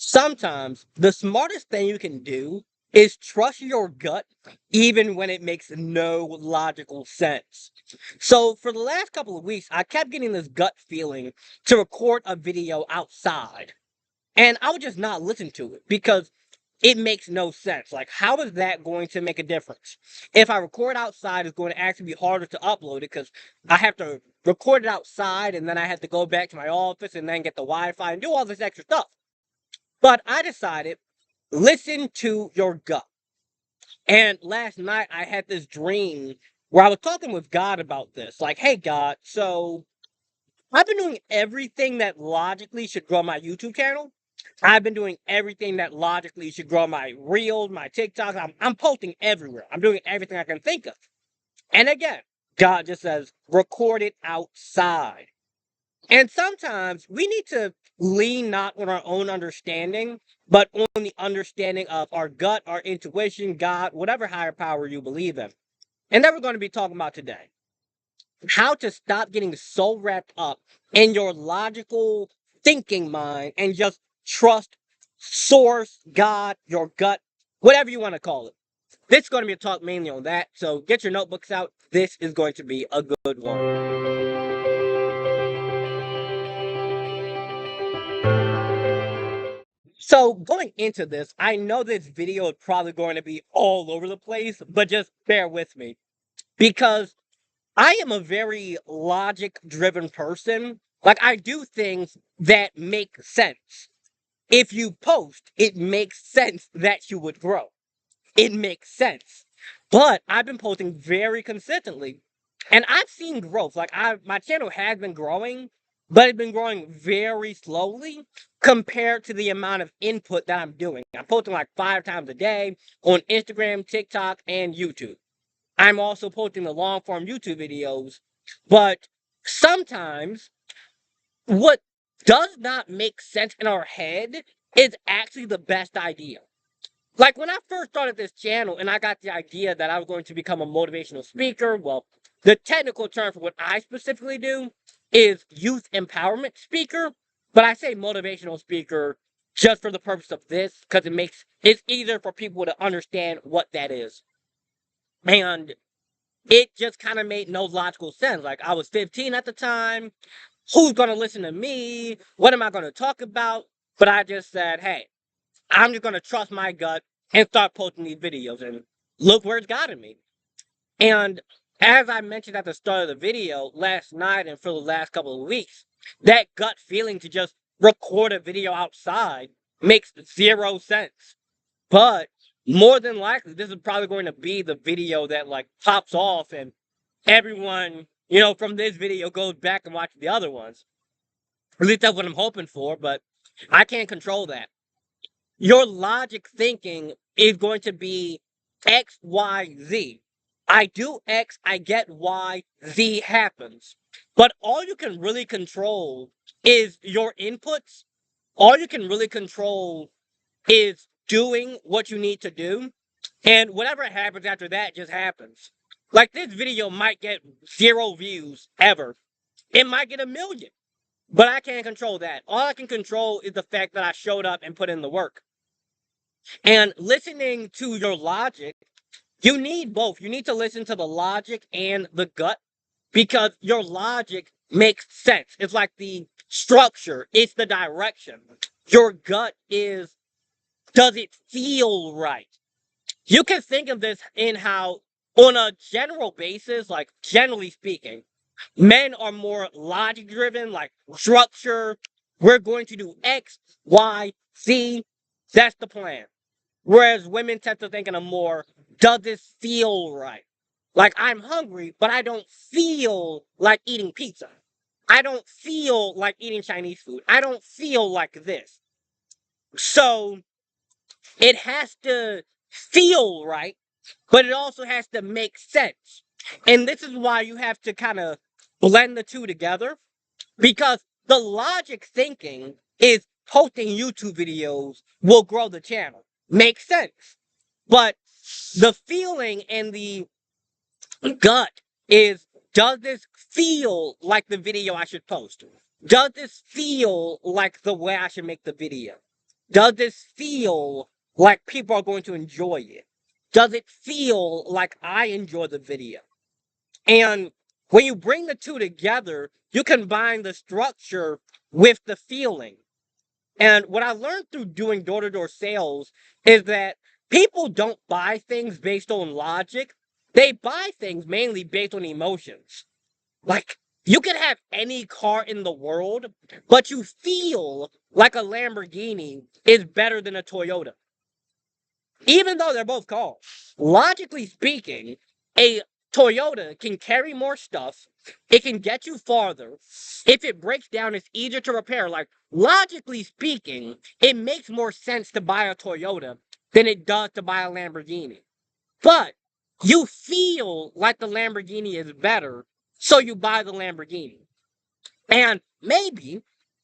Sometimes the smartest thing you can do is trust your gut even when it makes no logical sense. So, for the last couple of weeks, I kept getting this gut feeling to record a video outside, and I would just not listen to it because it makes no sense. Like, how is that going to make a difference? If I record outside, it's going to actually be harder to upload it because I have to record it outside and then I have to go back to my office and then get the Wi Fi and do all this extra stuff. But I decided, listen to your gut. And last night I had this dream where I was talking with God about this. Like, hey, God, so I've been doing everything that logically should grow my YouTube channel. I've been doing everything that logically should grow my Reels, my TikToks. I'm posting everywhere. I'm doing everything I can think of. And again, God just says, record it outside. And sometimes we need to lean not on our own understanding, but on the understanding of our gut, our intuition, God, whatever higher power you believe in. And that we're going to be talking about today. How to stop getting so wrapped up in your logical thinking mind and just trust source, God, your gut, whatever you want to call it. This is going to be a talk mainly on that. So get your notebooks out. This is going to be a good one. So going into this, I know this video is probably going to be all over the place, but just bear with me because I am a very logic driven person. Like I do things that make sense. If you post, it makes sense that you would grow. It makes sense. But I've been posting very consistently and I've seen growth. Like my channel has been growing, but it's been growing very slowly compared to the amount of input that I'm doing. I'm posting like 5 times a day on Instagram, TikTok, and YouTube. I'm also posting the long form YouTube videos, but sometimes what does not make sense in our head is actually the best idea. Like when I first started this channel and I got the idea that I was going to become a motivational speaker, well, the technical term for what I specifically do is youth empowerment speaker, but I say motivational speaker just for the purpose of this because it's easier for people to understand what that is. And it just kind of made no logical sense. Like I was 15 at the time. Who's going to listen to me? What am I going to talk about? But I just said, hey, I'm just going to trust my gut and start posting these videos. And look where it's gotten me. And as I mentioned at the start of the video last night and for the last couple of weeks, that gut feeling to just record a video outside makes zero sense. But more than likely, this is probably going to be the video that like pops off and everyone, from this video goes back and watches the other ones. At least that's what I'm hoping for, but I can't control that. Your logic thinking is going to be X, Y, Z. I do X, I get Y, Z happens. But all you can really control is your inputs. All you can really control is doing what you need to do. And whatever happens after that just happens. Like this video might get 0 views ever. It might get 1 million. But I can't control that. All I can control is the fact that I showed up and put in the work. And listening to your logic, you need both. You need to listen to the logic and the gut because your logic makes sense. It's like the structure, it's the direction. Your gut is, does it feel right? You can think of this in how, on a general basis, like generally speaking, men are more logic driven, like structure. We're going to do X, Y, Z. That's the plan. Whereas women tend to think in a more, does this feel right? Like I'm hungry, but I don't feel like eating pizza. I don't feel like eating Chinese food. I don't feel like this. So it has to feel right, but it also has to make sense. And this is why you have to kind of blend the two together because the logic thinking is posting YouTube videos will grow the channel. Makes sense. But the feeling and the gut is, does this feel like the video I should post? Does this feel like the way I should make the video? Does this feel like people are going to enjoy it? Does it feel like I enjoy the video? And when you bring the two together, you combine the structure with the feeling. And what I learned through doing door to door sales is that people don't buy things based on logic, they buy things mainly based on emotions. Like, you can have any car in the world, but you feel like a Lamborghini is better than a Toyota, even though they're both cars. Logically speaking, a Toyota can carry more stuff. It can get you farther. If it breaks down, it's easier to repair. Like, logically speaking, it makes more sense to buy a Toyota than it does to buy a Lamborghini. But you feel like the Lamborghini is better, so you buy the Lamborghini. And maybe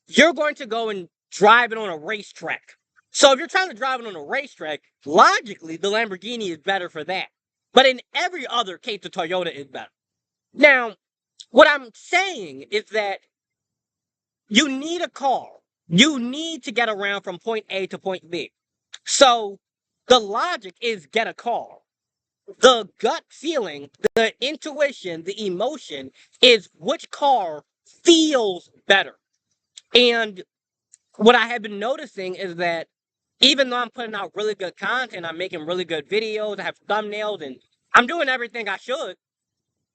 you're going to go and drive it on a racetrack. So if you're trying to drive it on a racetrack, logically, the Lamborghini is better for that. But in every other case, the Toyota is better. Now, what I'm saying is that you need a car. You need to get around from point A to point B. So the logic is get a car. The gut feeling, the intuition, the emotion is which car feels better. And what I have been noticing is that even though I'm putting out really good content, I'm making really good videos, I have thumbnails, and I'm doing everything I should,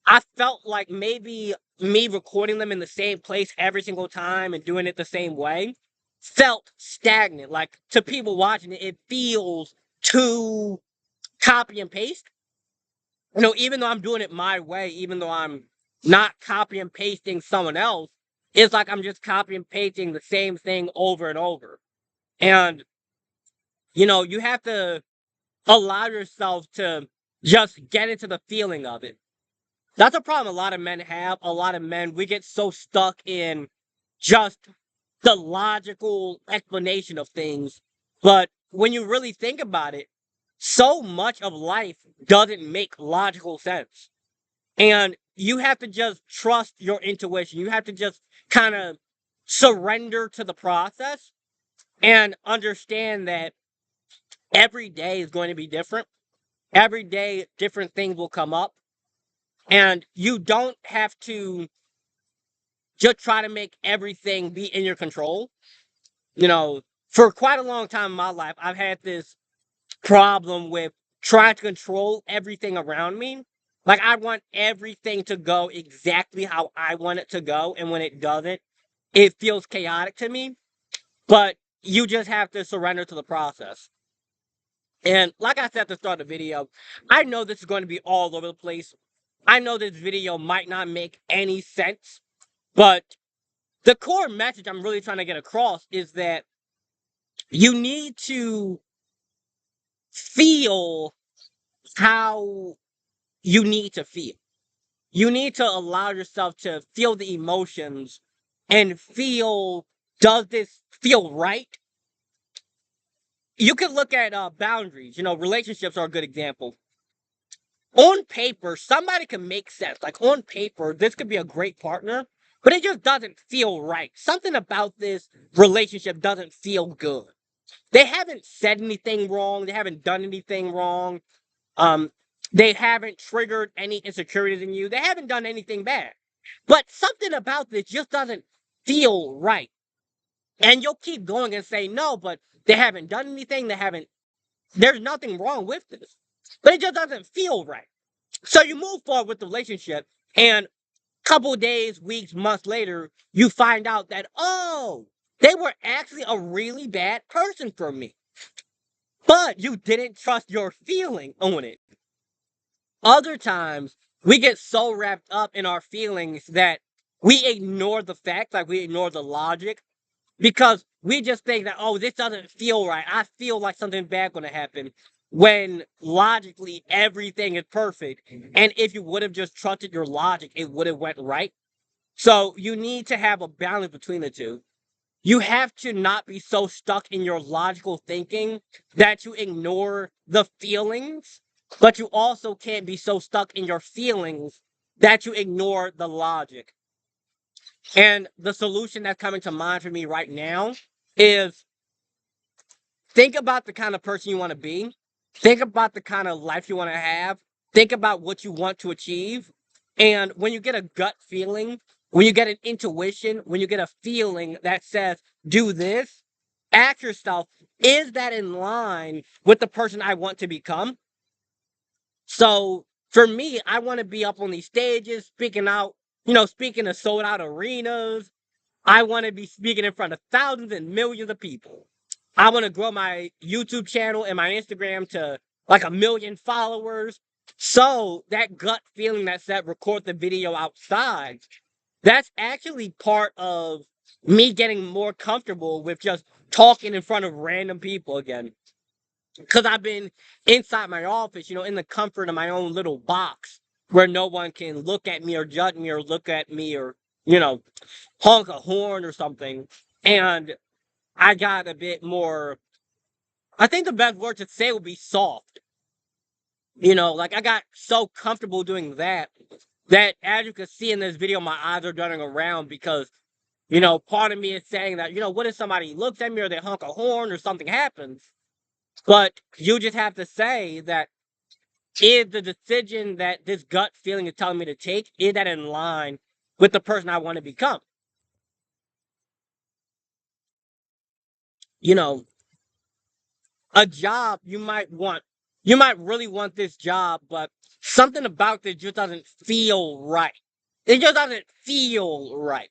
I felt like maybe me recording them in the same place every single time and doing it the same way felt stagnant. Like, to people watching it, it feels too copy and paste. Even though I'm doing it my way, even though I'm not copy and pasting someone else, it's like I'm just copy and pasting the same thing over and over. And, you have to allow yourself to just get into the feeling of it. That's a problem a lot of men have. A lot of men, we get so stuck in just the logical explanation of things. But when you really think about it, so much of life doesn't make logical sense. And you have to just trust your intuition. You have to just kind of surrender to the process and understand that every day is going to be different. Every day, different things will come up. And you don't have to just try to make everything be in your control. For quite a long time in my life, I've had this problem with trying to control everything around me. Like, I want everything to go exactly how I want it to go. And when it doesn't, it feels chaotic to me. But you just have to surrender to the process. And like I said at the start of the video, I know this is going to be all over the place. I know this video might not make any sense, but the core message I'm really trying to get across is that you need to feel how you need to feel. You need to allow yourself to feel the emotions and feel, does this feel right? You can look at boundaries. Relationships are a good example. On paper, somebody can make sense. Like, on paper, this could be a great partner, but it just doesn't feel right. Something about this relationship doesn't feel good. They haven't said anything wrong. They haven't done anything wrong. Um, they haven't triggered any insecurities in you. They haven't done anything bad. But something about this just doesn't feel right. And you'll keep going and say, no, but they haven't done anything. There's nothing wrong with this. But it just doesn't feel right. So you move forward with the relationship, and a couple days, weeks, months later, you find out that, oh, they were actually a really bad person for me. But you didn't trust your feeling on it. Other times, we get so wrapped up in our feelings that we ignore the facts, like we ignore the logic, because we just think that, oh, this doesn't feel right. I feel like something bad going to happen. When logically everything is perfect, and if you would have just trusted your logic, it would have went right. So you need to have a balance between the two. You have to not be so stuck in your logical thinking that you ignore the feelings, but you also can't be so stuck in your feelings that you ignore the logic. And the solution that's coming to mind for me right now is think about the kind of person you want to be. Think about the kind of life you want to have. Think about what you want to achieve. And when you get a gut feeling, when you get an intuition, when you get a feeling that says, do this, ask yourself, is that in line with the person I want to become? So for me, I want to be up on these stages, speaking out, speaking to sold out arenas. I want to be speaking in front of thousands and millions of people. I want to grow my YouTube channel and my Instagram to like 1 million followers. So that gut feeling that said record the video outside, that's actually part of me getting more comfortable with just talking in front of random people again. Because I've been inside my office, in the comfort of my own little box where no one can look at me or judge me or look at me or, you know, honk a horn or something. And I got a bit more, I think the best word to say would be soft. Like I got so comfortable doing that, that as you can see in this video, my eyes are darting around because, part of me is saying that, what if somebody looks at me or they honk a horn or something happens? But you just have to say that, is the decision that this gut feeling is telling me to take, is that in line with the person I want to become? You know, a job you might want, you might really want this job, but something about this just doesn't feel right. It just doesn't feel right.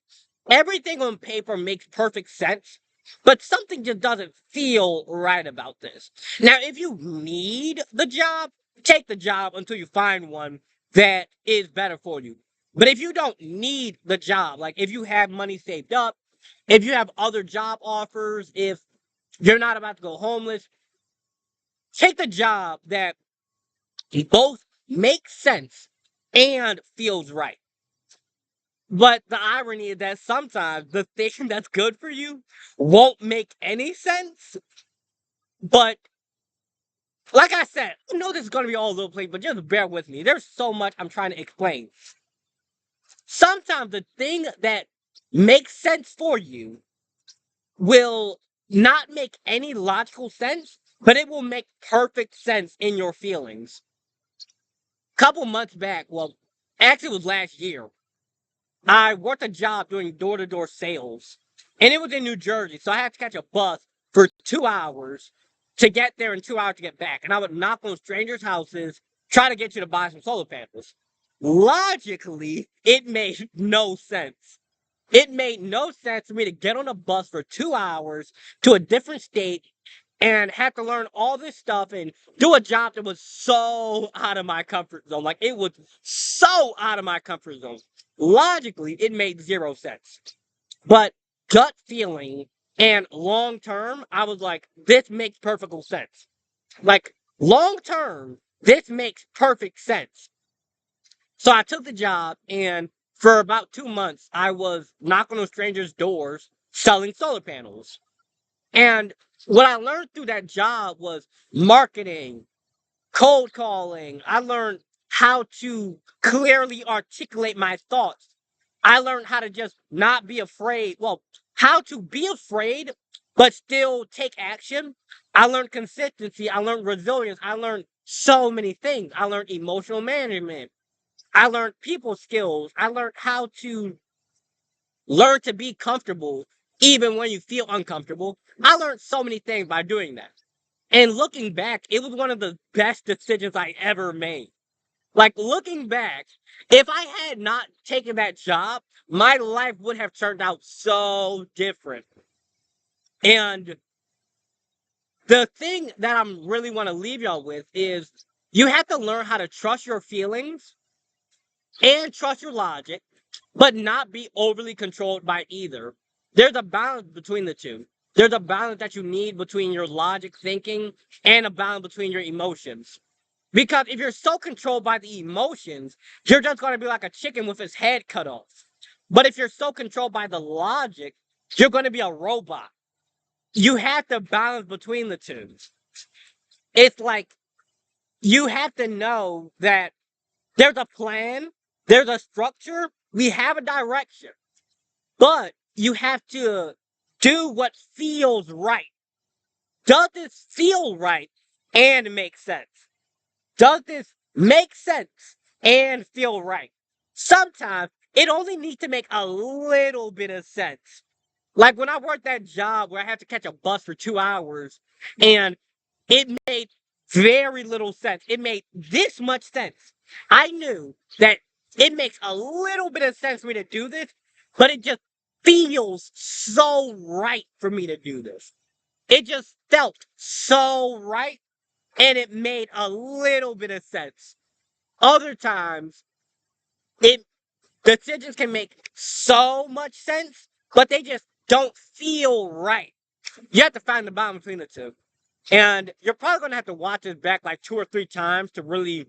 Everything on paper makes perfect sense, but something just doesn't feel right about this. Now, if you need the job, take the job until you find one that is better for you. But if you don't need the job, like if you have money saved up, if you have other job offers, if you're not about to go homeless, take the job that both makes sense and feels right. But the irony is that sometimes the thing that's good for you won't make any sense. But like I said, I know this is going to be all over the place, but just bear with me. There's so much I'm trying to explain. Sometimes the thing that makes sense for you will not make any logical sense, but it will make perfect sense in your feelings. Couple months back, well, actually it was last year, I worked a job doing door-to-door sales, and it was in New Jersey, so I had to catch a bus for 2 hours to get there and 2 hours to get back. And I would knock on strangers' houses, try to get you to buy some solar panels. Logically, it made no sense. It made no sense for me to get on a bus for 2 hours to a different state and have to learn all this stuff and do a job that was so out of my comfort zone. Like, it was so out of my comfort zone. Logically, it made zero sense. But gut feeling and long term, I was like, this makes perfect sense. Like, long term, this makes perfect sense. So I took the job, and for about 2 months, I was knocking on strangers' doors selling solar panels. And what I learned through that job was marketing, cold calling. I learned how to clearly articulate my thoughts. I learned how to just not be afraid. Well, how to be afraid, but still take action. I learned consistency. I learned resilience. I learned so many things. I learned emotional management. I learned people skills. I learned how to learn to be comfortable even when you feel uncomfortable. I learned so many things by doing that. And looking back, it was one of the best decisions I ever made. Like, looking back, if I had not taken that job, my life would have turned out so different. And the thing that I'm really want to leave y'all with is you have to learn how to trust your feelings and trust your logic, but not be overly controlled by either. There's a balance between the two. There's a balance that you need between your logic thinking and a balance between your emotions. Because if you're so controlled by the emotions, you're just going to be like a chicken with its head cut off. But if you're so controlled by the logic, you're going to be a robot. You have to balance between the two. It's like you have to know that there's a plan, there's a structure, we have a direction, but you have to do what feels right. does this feel right and make sense? Does this make sense and feel right? Sometimes it only needs to make a little bit of sense. Like when I worked that job where I had to catch a bus for 2 hours and it made very little sense. It made this much sense. I knew that it makes a little bit of sense for me to do this, but it just feels so right for me to do this. It just felt so right and it made a little bit of sense. Other times, it decisions can make so much sense, but they just don't feel right. You have to find the balance between the two. And you're probably going to have to watch this back like 2 or 3 times to really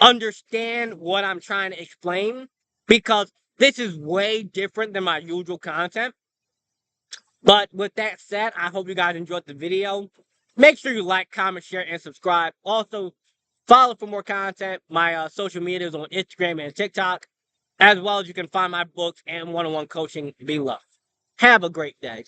understand what I'm trying to explain because this is way different than my usual content. But with that said, I hope you guys enjoyed the video. Make sure you like, comment, share, and subscribe. Also, follow for more content. My social media is on Instagram and TikTok, as well as you can find my books and one-on-one coaching below. Have a great day.